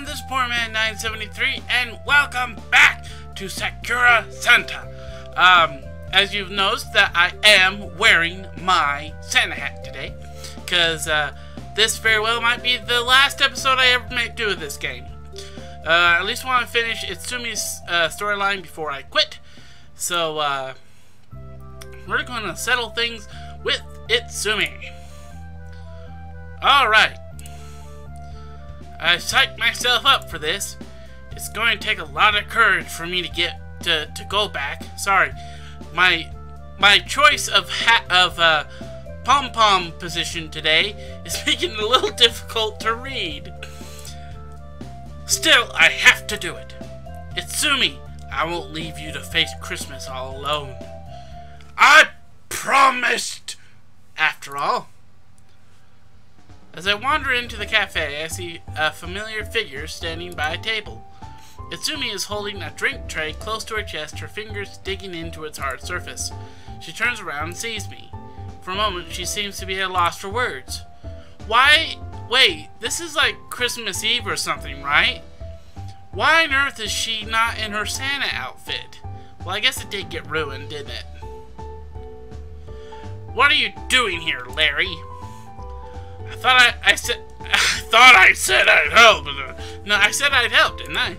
everyone, this is Poor Man 973, and welcome back to Sakura Santa. As you've noticed that I am wearing my Santa hat today, because this very well might be the last episode I ever make do of this game. At least want to finish Itsumi's storyline before I quit. So we're going to settle things with Itsumi. Alright. I psyched myself up for this. It's going to take a lot of courage for me to get to go back. Sorry. My choice of pom-pom position today is making it a little difficult to read. Still, I have to do it. Itsumi, I won't leave you to face Christmas all alone. I promised! After all. As I wander into the cafe, I see a familiar figure standing by a table. Itsumi is holding a drink tray close to her chest, her fingers digging into its hard surface. She turns around and sees me. For a moment, she seems to be at a loss for words. Why? Wait, this is like Christmas Eve or something, right? Why on earth is she not in her Santa outfit? Well, I guess it did get ruined, didn't it? What are you doing here, Larry? I thought I said I'd help. No, I said I'd help, didn't I?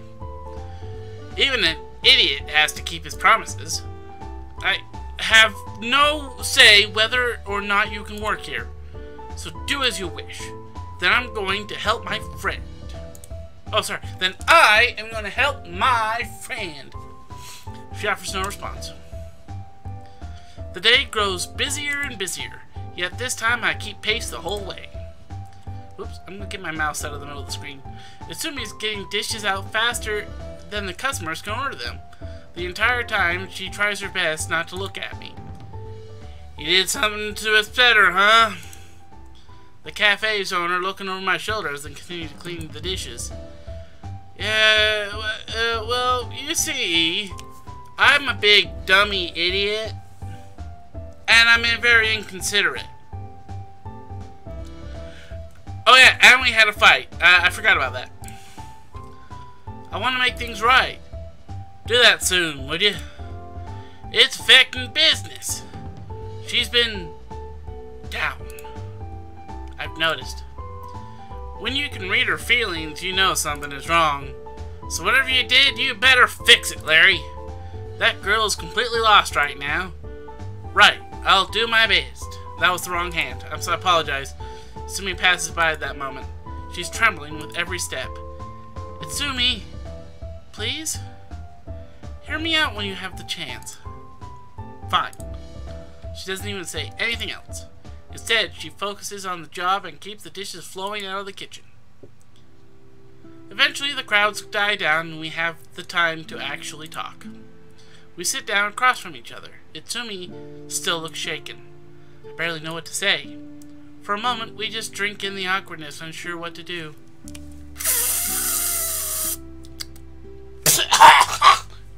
Even an idiot has to keep his promises. I have no say whether or not you can work here. So do as you wish. Then I'm going to help my friend. Oh, sorry. Then I am going to help my friend. She offers no response. The day grows busier and busier, yet this time I keep pace the whole way. Oops, I'm going to get my mouse out of the middle of the screen. Itsumi is getting dishes out faster than the customers can order them. The entire time, she tries her best not to look at me. You did something to upset her, huh? The cafe's owner looking over my shoulders and continues to clean the dishes. Yeah, well, you see, I'm a big dummy idiot, and I'm very inconsiderate. Oh yeah, and we had a fight. I forgot about that. I want to make things right. Do that soon, would you? It's affecting business. She's been down. I've noticed. When you can read her feelings, you know something is wrong. So whatever you did, you better fix it, Larry. That girl is completely lost right now. Right, I'll do my best. That was the wrong hand. I apologize. Itsumi passes by at that moment. She's trembling with every step. Itsumi, please? Hear me out when you have the chance. Fine. She doesn't even say anything else. Instead, she focuses on the job and keeps the dishes flowing out of the kitchen. Eventually, the crowds die down and we have the time to actually talk. We sit down across from each other. Itsumi still looks shaken. I barely know what to say. For a moment, we just drink in the awkwardness, unsure what to do.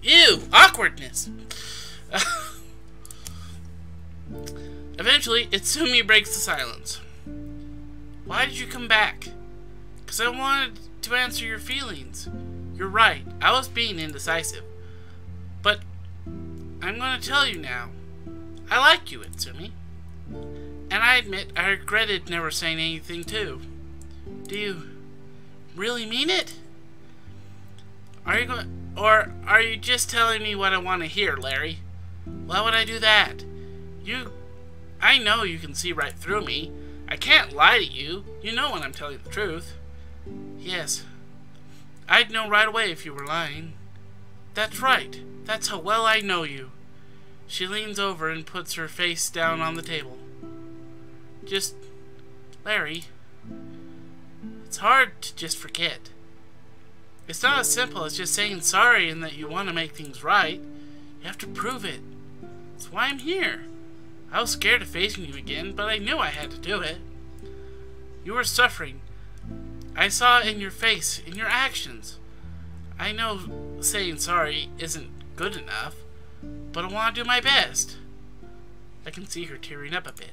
Ew! Awkwardness! Eventually, Itsumi breaks the silence. Why did you come back? Because I wanted to answer your feelings. You're right, I was being indecisive. But I'm going to tell you now. I like you, Itsumi. And I admit I regretted never saying anything too. Do you really mean it? Are you just telling me what I want to hear, Larry? Why would I do that? I know you can see right through me. I can't lie to you. You know when I'm telling the truth. Yes. I'd know right away if you were lying. That's right. That's how well I know you. She leans over and puts her face down on the table. Just, Larry, it's hard to just forget. It's not as simple as just saying sorry and that you want to make things right. You have to prove it. That's why I'm here. I was scared of facing you again, but I knew I had to do it. You were suffering. I saw it in your face, in your actions. I know saying sorry isn't good enough, but I want to do my best. I can see her tearing up a bit.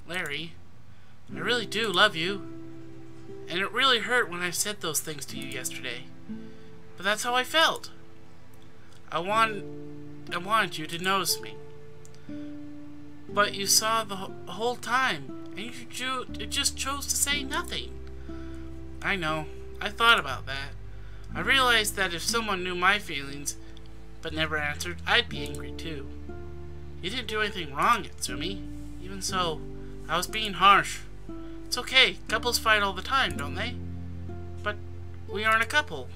Larry, I really do love you. And it really hurt when I said those things to you yesterday. But that's how I felt. I wanted you to notice me. But you saw the whole time, and you just chose to say nothing. I know. I thought about that. I realized that if someone knew my feelings, but never answered, I'd be angry too. You didn't do anything wrong, Itsumi. Even so, I was being harsh. It's okay. Couples fight all the time, don't they? But we aren't a couple.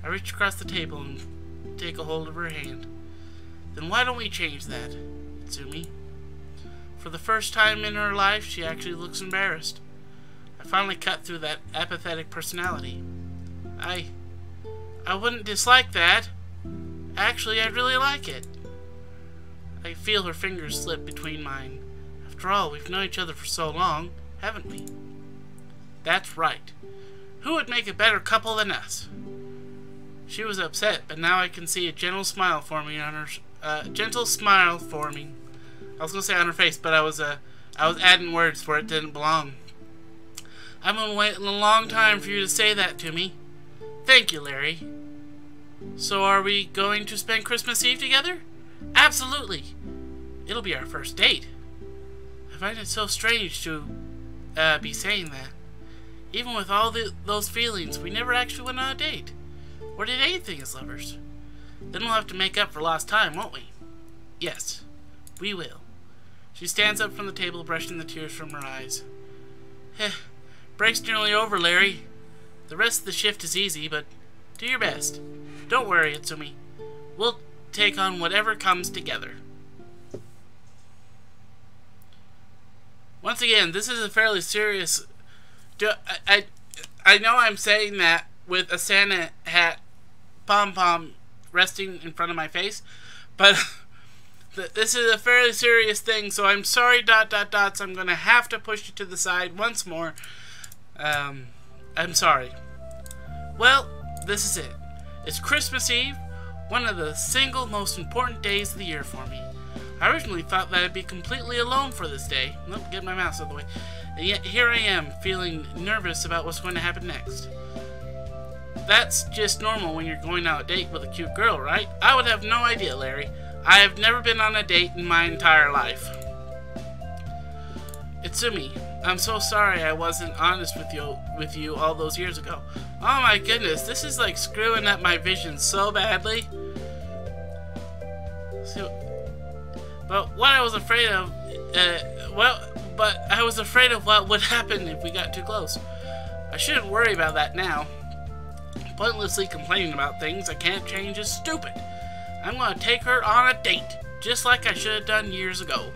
I reach across the table and take a hold of her hand. Then why don't we change that, Itsumi? For the first time in her life, she actually looks embarrassed. I finally cut through that apathetic personality. I wouldn't dislike that. Actually, I'd really like it. I feel her fingers slip between mine. After all, we've known each other for so long, haven't we? That's right. Who would make a better couple than us? She was upset, but now I can see a gentle smile forming on her. Gentle smile forming. I was gonna say on her face, but I was adding words where it didn't belong. I've been waiting a long time for you to say that to me. Thank you, Larry. So are we going to spend Christmas Eve together? Absolutely. It'll be our first date. I find it so strange to be saying that. Even with all those feelings, we never actually went on a date. Or did anything as lovers. Then we'll have to make up for lost time, won't we? Yes, we will. She stands up from the table, brushing the tears from her eyes. Break's nearly over, Larry. The rest of the shift is easy, but do your best. Don't worry, Itsumi. We'll take on whatever comes together. Once again, this is a fairly serious... I know I'm saying that with a Santa hat pom-pom resting in front of my face, but this is a fairly serious thing, so I'm sorry, ... so I'm going to have to push you to the side once more. I'm sorry. Well, this is it. It's Christmas Eve, one of the single most important days of the year for me. I originally thought that I'd be completely alone for this day. Nope, get my mouse out of the way. And yet here I am, feeling nervous about what's going to happen next. That's just normal when you're going on a date with a cute girl, right? I would have no idea, Larry. I have never been on a date in my entire life. Itsumi, I'm so sorry I wasn't honest with you all those years ago. Oh my goodness, this is like screwing up my vision so badly. But what I was afraid of, I was afraid of what would happen if we got too close. I shouldn't worry about that now. Pointlessly complaining about things I can't change is stupid. I'm going to take her on a date, just like I should have done years ago.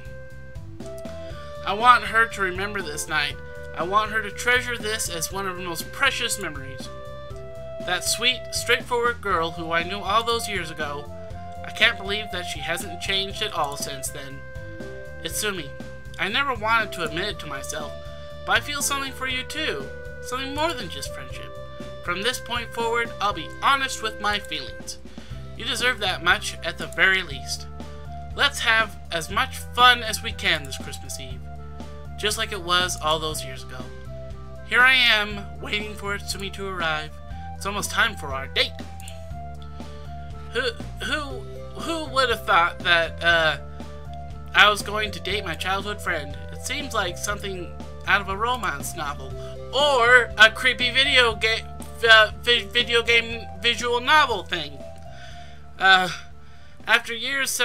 I want her to remember this night. I want her to treasure this as one of her most precious memories. That sweet, straightforward girl who I knew all those years ago, I can't believe that she hasn't changed at all since then. Itsumi, I never wanted to admit it to myself, but I feel something for you too. Something more than just friendship. From this point forward, I'll be honest with my feelings. You deserve that much at the very least. Let's have as much fun as we can this Christmas Eve, just like it was all those years ago. Here I am, waiting for Itsumi to arrive. It's almost time for our date. Who would have thought that I was going to date my childhood friend? It seems like something out of a romance novel or a creepy video game visual novel thing. After years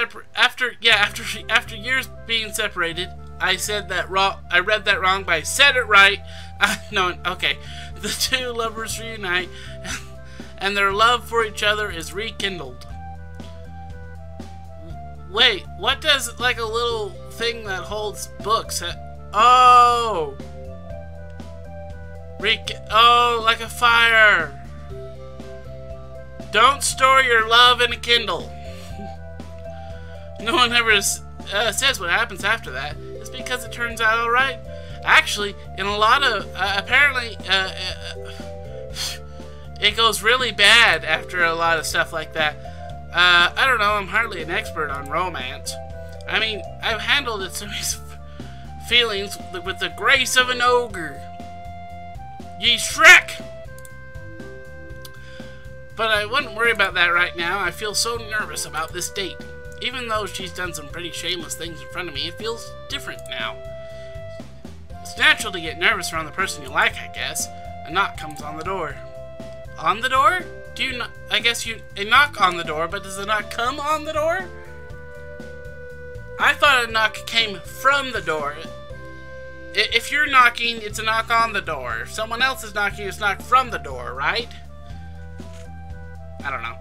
being separated, I said that wrong. I read that wrong, but I said it right. No, okay. The two lovers reunite, and their love for each other is rekindled. Wait, what does like a little thing that holds books? Oh, like a fire. Don't store your love in a Kindle. No one ever says what happens after that. It's because it turns out alright. Actually, in a lot of, apparently, it goes really bad after a lot of stuff like that. I don't know, I'm hardly an expert on romance. I mean, I've handled Itsumi's feelings with the grace of an ogre. Ye Shrek! But I wouldn't worry about that right now. I feel so nervous about this date. Even though she's done some pretty shameless things in front of me, it feels different now. It's natural to get nervous around the person you like, I guess. A knock comes on the door. On the door? Do you not? I guess a knock on the door, but does a knock come on the door? I thought a knock came from the door. If you're knocking, it's a knock on the door. If someone else is knocking, it's a knock from the door, right? I don't know.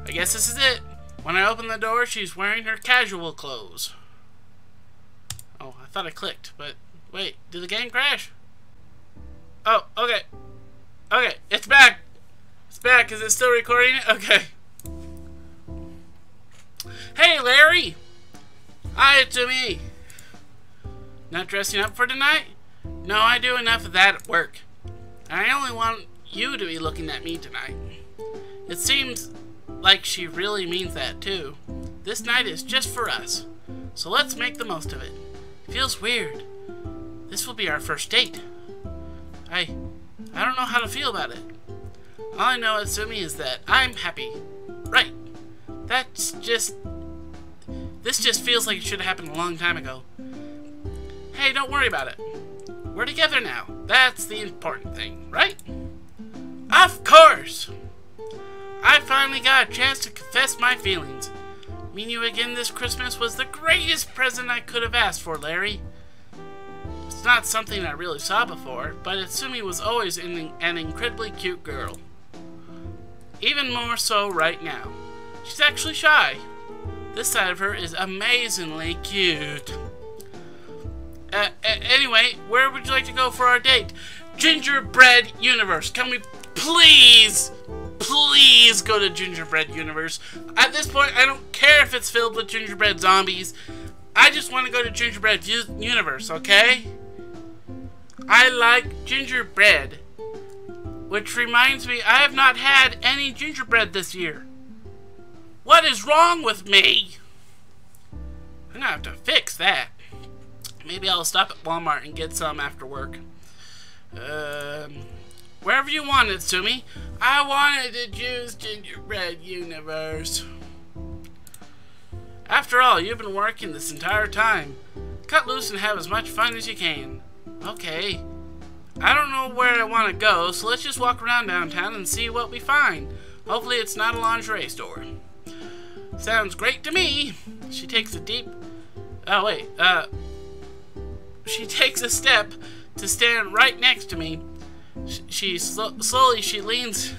I guess this is it. When I open the door, she's wearing her casual clothes. Oh, I thought I clicked, but wait, did the game crash? Oh, okay. Okay, it's back. It's back. Is it still recording it? Okay. Hey, Larry. Hi, Itsumi. Not dressing up for tonight? No, I do enough of that at work. I only want you to be looking at me tonight. It seems like she really means that, too. This night is just for us. So let's make the most of it. Feels weird. This will be our first date. I don't know how to feel about it. All I know, Itsumi, is that I'm happy. Right. This just feels like it should have happened a long time ago. Hey, don't worry about it. We're together now. That's the important thing, right? Of course! I finally got a chance to confess my feelings. Meeting you again this Christmas was the greatest present I could have asked for, Larry. It's not something I really saw before, but Itsumi was always an incredibly cute girl. Even more so right now. She's actually shy. This side of her is amazingly cute. Anyway, where would you like to go for our date? Gingerbread Universe. Can we please go to Gingerbread Universe? At this point, I don't care if it's filled with gingerbread zombies. I just want to go to Gingerbread Universe, okay? I like gingerbread. Which reminds me, I have not had any gingerbread this year. What is wrong with me? I'm gonna have to fix that. Maybe I'll stop at Walmart and get some after work. Wherever you want it, Itsumi. I wanted to choose Gingerbread Universe. After all, you've been working this entire time. Cut loose and have as much fun as you can. Okay. I don't know where I want to go, so let's just walk around downtown and see what we find. Hopefully it's not a lingerie store. Sounds great to me. She takes a deep... Oh, wait. She takes a step to stand right next to me. Slowly she leans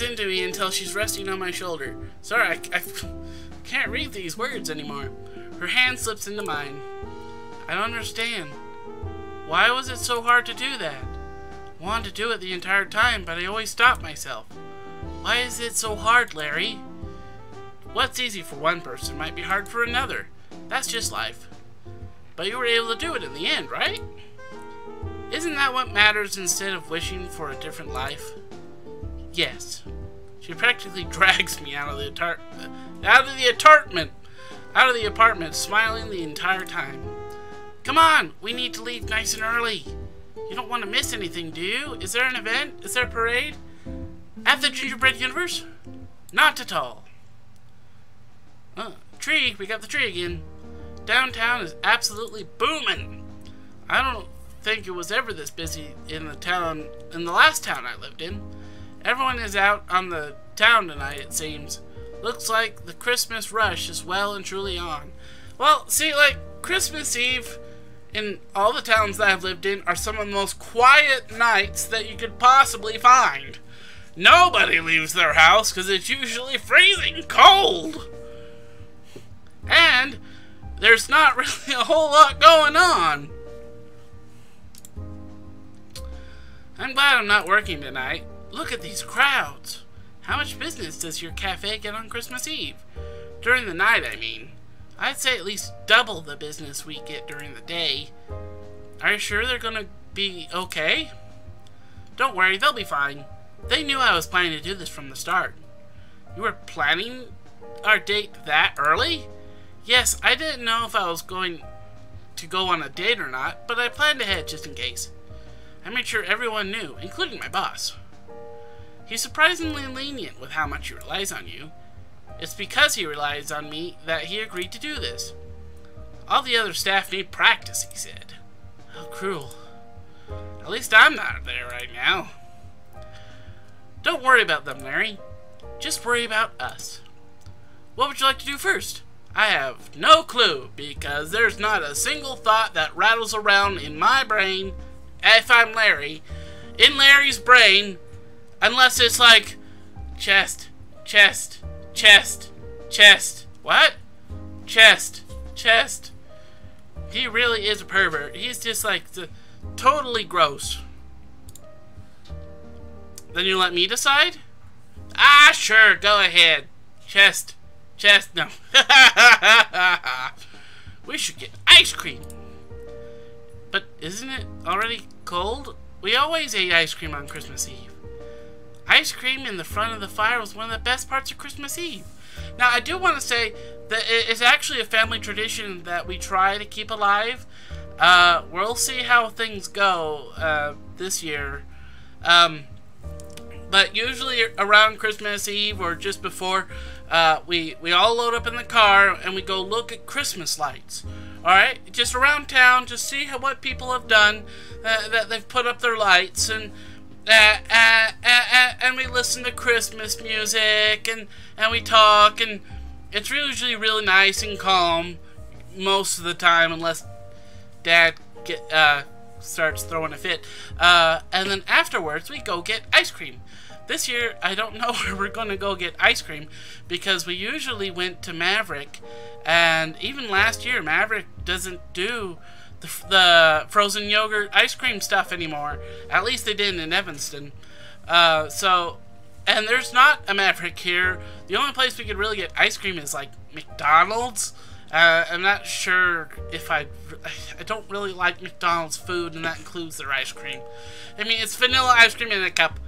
into me until she's resting on my shoulder. Sorry, I can't read these words anymore. Her hand slips into mine. I don't understand. Why was it so hard to do that? I wanted to do it the entire time, but I always stopped myself. Why is it so hard, Larry? What's easy for one person might be hard for another. That's just life. But you were able to do it in the end, right? Isn't that what matters instead of wishing for a different life? Yes. She practically drags me out of the apartment, smiling the entire time. Come on, we need to leave nice and early. You don't want to miss anything, do you? Is there an event? Is there a parade? At the Gingerbread Universe? Not at all. Tree, we got the tree again. Downtown is absolutely booming. I don't think it was ever this busy in the last town I lived in. Everyone is out on the town tonight, it seems. Looks like the Christmas rush is well and truly on. Well, see, like, Christmas Eve in all the towns that I've lived in are some of the most quiet nights that you could possibly find. Nobody leaves their house because it's usually freezing cold. And there's not really a whole lot going on. I'm glad I'm not working tonight. Look at these crowds. How much business does your cafe get on Christmas Eve? During the night, I mean. I'd say at least double the business we get during the day. Are you sure they're gonna be okay? Don't worry, they'll be fine. They knew I was planning to do this from the start. You were planning our date that early? Yes, I didn't know if I was going to go on a date or not, but I planned ahead just in case. I made sure everyone knew, including my boss. He's surprisingly lenient with how much he relies on you. It's because he relies on me that he agreed to do this. All the other staff need practice, he said. How cruel. At least I'm not there right now. Don't worry about them, Larry. Just worry about us. What would you like to do first? I have no clue, because there's not a single thought that rattles around in my brain, if I'm Larry, in Larry's brain, unless it's like, chest, chest, chest, chest. What? Chest, chest. He really is a pervert. He's just like totally gross. Then you let me decide? Ah, sure, go ahead. Chest, chest, no. We should get ice cream. But isn't it already cold? We always ate ice cream on Christmas Eve. Ice cream in the front of the fire was one of the best parts of Christmas Eve. Now, I do want to say that it's actually a family tradition that we try to keep alive. We'll see how things go this year. But usually around Christmas Eve or just before, we all load up in the car and we go look at Christmas lights. Alright? Just around town, just see what people have done, that they've put up their lights, and we listen to Christmas music, and we talk, and it's usually really nice and calm most of the time, unless Dad starts throwing a fit. And then afterwards, we go get ice cream. This year, I don't know where we're going to go get ice cream, because we usually went to Maverick, and even last year, Maverick doesn't do the frozen yogurt ice cream stuff anymore. At least they didn't in Evanston. And there's not a Maverick here. The only place we could really get ice cream is like McDonald's. I'm not sure if I don't really like McDonald's food, and that includes their ice cream. I mean, it's vanilla ice cream in a cup.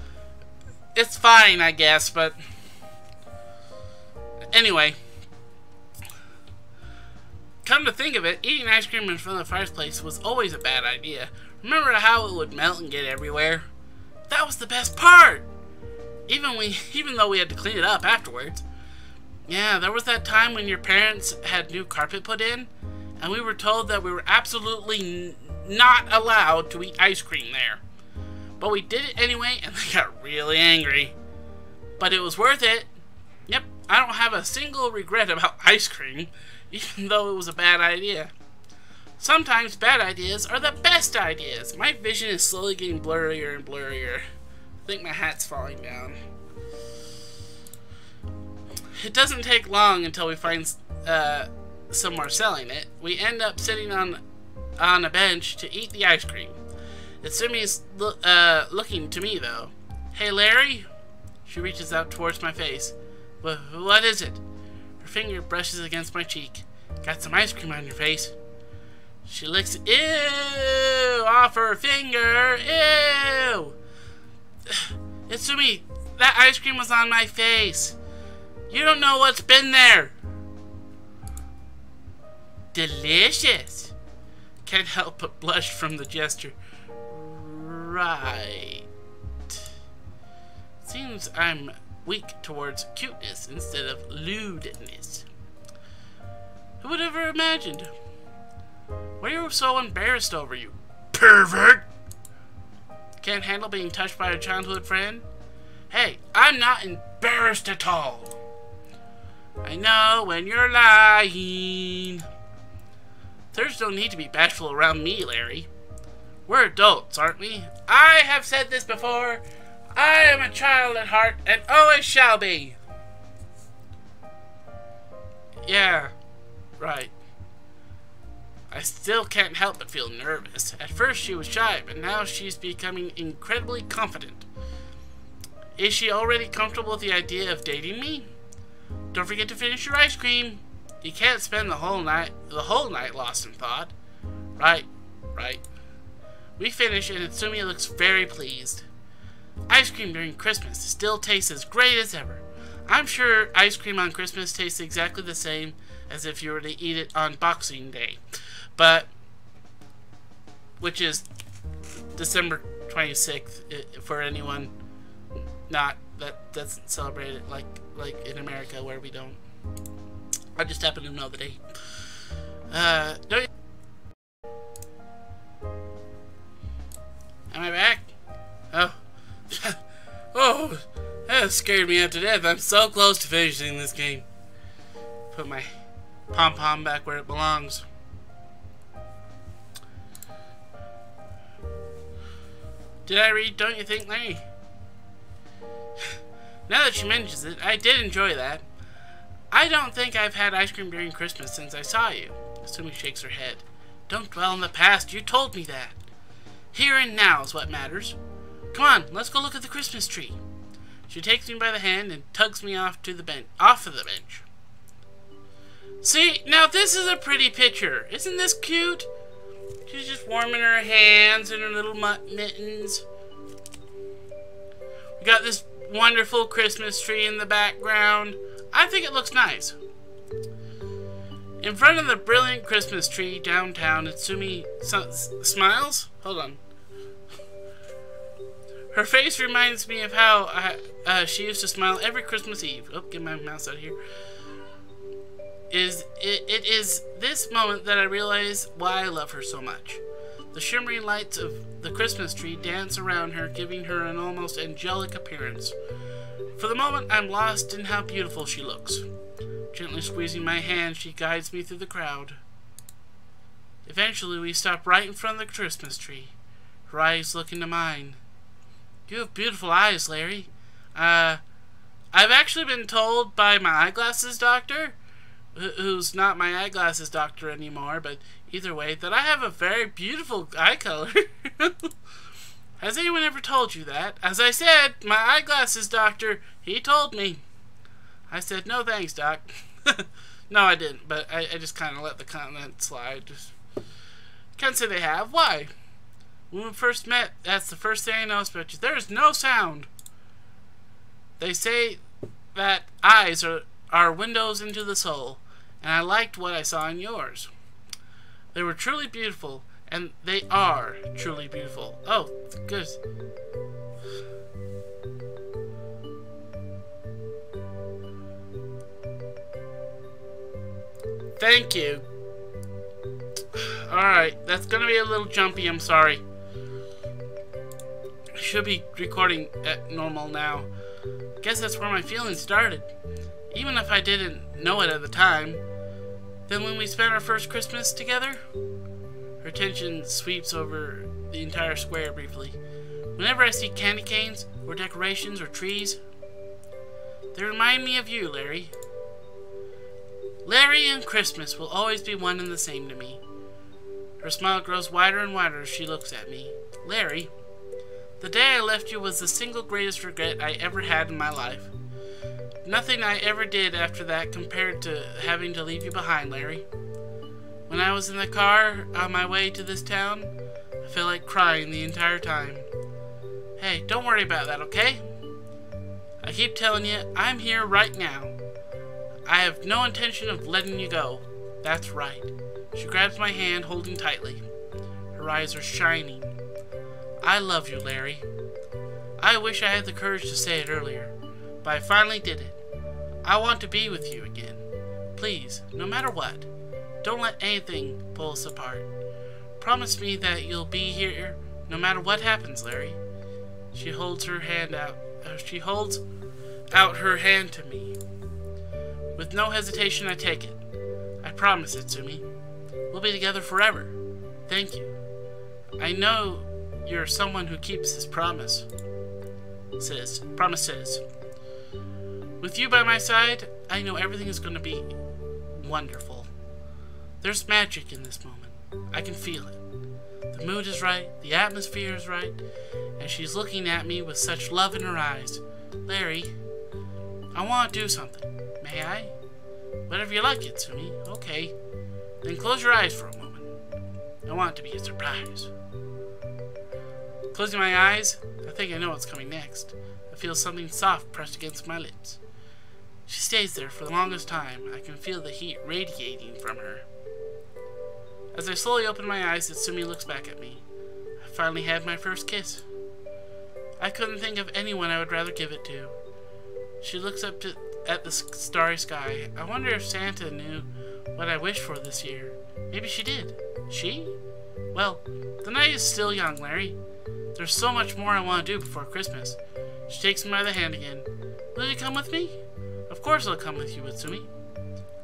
It's fine, I guess, but anyway. Come to think of it, eating ice cream in front of the fireplace was always a bad idea. Remember how it would melt and get everywhere? That was the best part! Even though we had to clean it up afterwards. Yeah, there was that time when your parents had new carpet put in, and we were told that we were absolutely not allowed to eat ice cream there. But we did it anyway, and they got really angry. But it was worth it. Yep, I don't have a single regret about ice cream, even though it was a bad idea. Sometimes bad ideas are the best ideas. My vision is slowly getting blurrier and blurrier. I think my hat's falling down. It doesn't take long until we find somewhere selling it. We end up sitting on a bench to eat the ice cream. Itsumi's looking to me, though. Hey, Larry? She reaches out towards my face. What is it? Her finger brushes against my cheek. Got some ice cream on your face. She licks it. Ew! Off her finger! Ew! Itsumi, that ice cream was on my face. You don't know what's been there. Delicious. Can't help but blush from the gesture. Right. Seems I'm weak towards cuteness instead of lewdness. Who would ever imagined? What are you so embarrassed over, you pervert? Can't handle being touched by a childhood friend? Hey, I'm not embarrassed at all. I know when you're lying. There's no need to be bashful around me, Larry. We're adults, aren't we? I have said this before. I am a child at heart and always shall be. Yeah, right. I still can't help but feel nervous. At first she was shy, but now she's becoming incredibly confident. Is she already comfortable with the idea of dating me? Don't forget to finish your ice cream. You can't spend the whole night lost in thought. Right. We finish and Itsumi looks very pleased. Ice cream during Christmas still tastes as great as ever. I'm sure ice cream on Christmas tastes exactly the same as if you were to eat it on Boxing Day. Which is December 26th for anyone that doesn't celebrate it like in America where we don't. I just happen to know the date. Don't you... Am I back? Oh. Oh, that scared me up to death. I'm so close to finishing this game. Put my pom-pom back where it belongs. Did I read Don't You Think, Larry? Now that she mentions it, I did enjoy that. I don't think I've had ice cream during Christmas since I saw you. Itsumi shakes her head. Don't dwell on the past. You told me that. Here and now is what matters. Come on, let's go look at the Christmas tree. She takes me by the hand and tugs me off of the bench. See, now this is a pretty picture. Isn't this cute? She's just warming her hands in her little mittens. We got this wonderful Christmas tree in the background. I think it looks nice. In front of the brilliant Christmas tree downtown, Itsumi smiles. Hold on. Her face reminds me of how she used to smile every Christmas Eve. Oh, get my mouse out of here. It is this moment that I realize why I love her so much. The shimmering lights of the Christmas tree dance around her, giving her an almost angelic appearance. For the moment, I'm lost in how beautiful she looks. Gently squeezing my hand, she guides me through the crowd. Eventually, we stop right in front of the Christmas tree. Her eyes look into mine. You have beautiful eyes, Larry. I've actually been told by my eyeglasses doctor, who's not my eyeglasses doctor anymore, but either way, that I have a very beautiful eye color. Has anyone ever told you that? As I said, my eyeglasses doctor, he told me. I said, no thanks, doc. No, I didn't, but I just kind of let the comment slide. Just can't say they have. Why? When we first met, that's the first thing I noticed about you. There is no sound. They say that eyes are windows into the soul, and I liked what I saw in yours. They were truly beautiful, and they are truly beautiful. Oh, good. Thank you. Alright, that's gonna be a little jumpy, I'm sorry. I should be recording at normal now. Guess that's where my feelings started. Even if I didn't know it at the time. Then when we spent our first Christmas together, her attention sweeps over the entire square briefly. Whenever I see candy canes, or decorations, or trees, they remind me of you, Larry. Larry and Christmas will always be one and the same to me. Her smile grows wider and wider as she looks at me. Larry, the day I left you was the single greatest regret I ever had in my life. Nothing I ever did after that compared to having to leave you behind, Larry. When I was in the car on my way to this town, I felt like crying the entire time. Hey, don't worry about that, okay? I keep telling you, I'm here right now. I have no intention of letting you go. That's right. She grabs my hand, holding tightly. Her eyes are shining. I love you, Larry. I wish I had the courage to say it earlier, but I finally did it. I want to be with you again. Please, no matter what, don't let anything pull us apart. Promise me that you'll be here no matter what happens, Larry. She holds her hand out. She holds out her hand to me. With no hesitation, I take it. I promise, Itsumi. We'll be together forever. Thank you. I know you're someone who keeps his promise. Promises. With you by my side, I know everything is going to be wonderful. There's magic in this moment. I can feel it. The mood is right, the atmosphere is right, and she's looking at me with such love in her eyes. Larry, I want to do something. May I? Whatever you like, Itsumi. Okay. Then close your eyes for a moment. I want it to be a surprise. Closing my eyes, I think I know what's coming next. I feel something soft pressed against my lips. She stays there for the longest time. I can feel the heat radiating from her. As I slowly open my eyes, Itsumi looks back at me. I finally had my first kiss. I couldn't think of anyone I would rather give it to. She looks up at the starry sky. I wonder if Santa knew what I wished for this year. Maybe she did. She? Well, the night is still young, Larry. There's so much more I want to do before Christmas. She takes me by the hand again. Will you come with me? Of course I'll come with you, Itsumi.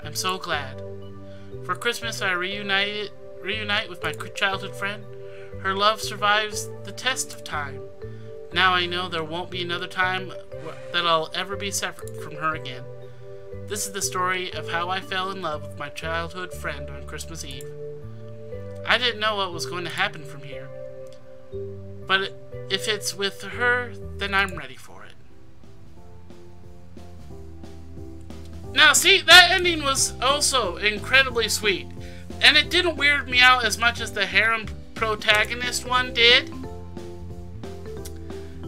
I'm so glad. For Christmas I reunite with my childhood friend. Her love survives the test of time. Now I know there won't be another time that I'll ever be separate from her again. This is the story of how I fell in love with my childhood friend on Christmas Eve. I didn't know what was going to happen from here. But if it's with her, then I'm ready for it. Now, see, that ending was also incredibly sweet. And it didn't weird me out as much as the harem protagonist one did.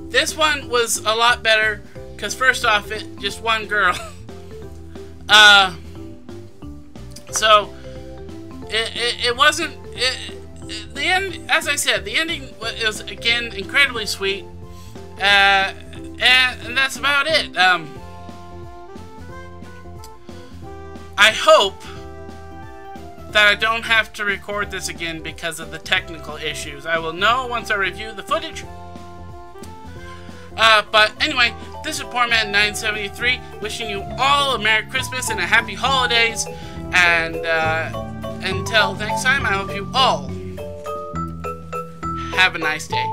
This one was a lot better, because first off, it just one girl. So, it wasn't... the end, as I said, the ending was, again, incredibly sweet. And that's about it. I hope that I don't have to record this again because of the technical issues. I will know once I review the footage. But anyway, this is Poor Man 973, wishing you all a Merry Christmas and a Happy Holidays. And until next time, I hope you all have a nice day.